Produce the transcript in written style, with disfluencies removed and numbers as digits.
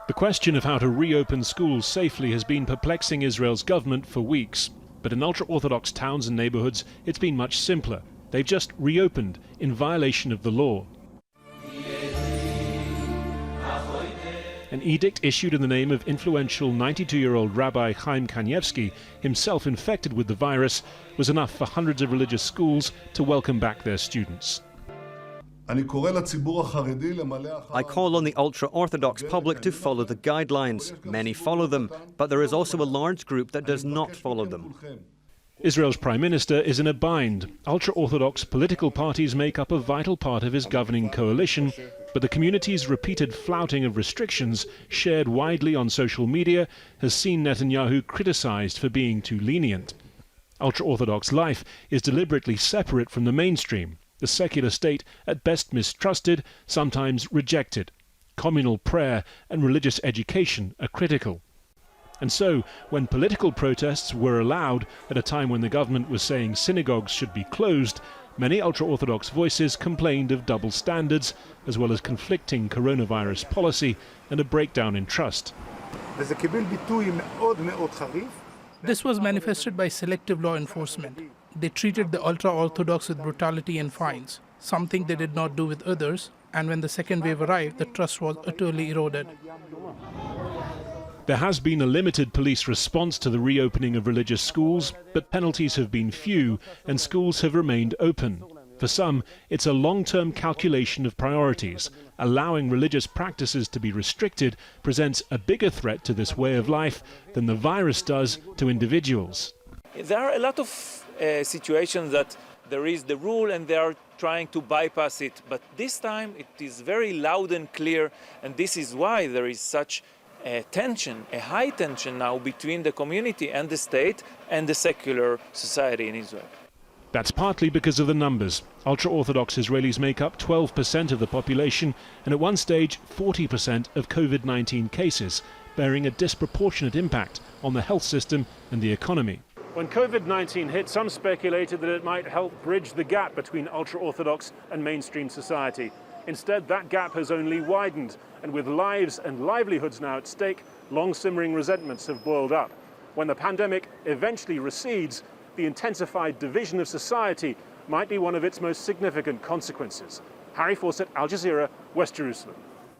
The question of how to reopen schools safely has been perplexing Israel's government for weeks. But in ultra-Orthodox towns and neighbourhoods, it's been much simpler. They've just reopened in violation of the law. An edict issued in the name of influential 92-year-old Rabbi Chaim Kanievsky, himself infected with the virus, was enough for hundreds of religious schools to welcome back their students. I call on the ultra-Orthodox public to follow the guidelines. Many follow them, but there is also a large group that does not follow them. Israel's Prime Minister is in a bind. Ultra-Orthodox political parties make up a vital part of his governing coalition, but the community's repeated flouting of restrictions, shared widely on social media, has seen Netanyahu criticized for being too lenient. Ultra-Orthodox life is deliberately separate from the mainstream, the secular state at best mistrusted, sometimes rejected. Communal prayer and religious education are critical. And so, when political protests were allowed at a time when the government was saying synagogues should be closed, many ultra-Orthodox voices complained of double standards, as well as conflicting coronavirus policy and a breakdown in trust. This was manifested by selective law enforcement. They treated the ultra-Orthodox with brutality and fines, something they did not do with others, and when the second wave arrived, the trust was utterly eroded. There has been a limited police response to the reopening of religious schools, but penalties have been few and schools have remained open. For some, it's a long-term calculation of priorities. Allowing religious practices to be restricted presents a bigger threat to this way of life than the virus does to individuals. There are a lot of situations that there is the rule and they are trying to bypass it, but this time it is very loud and clear, and this is why there is such a high tension now between the community and the state and the secular society in Israel. That's partly because of the numbers. Ultra-Orthodox Israelis make up 12% of the population and at one stage 40% of COVID-19 cases, bearing a disproportionate impact on the health system and the economy. When COVID-19 hit, some speculated that it might help bridge the gap between ultra-Orthodox and mainstream society. Instead, that gap has only widened, and with lives and livelihoods now at stake, long-simmering resentments have boiled up. When the pandemic eventually recedes, the intensified division of society might be one of its most significant consequences. Harry Fawcett, Al Jazeera, West Jerusalem.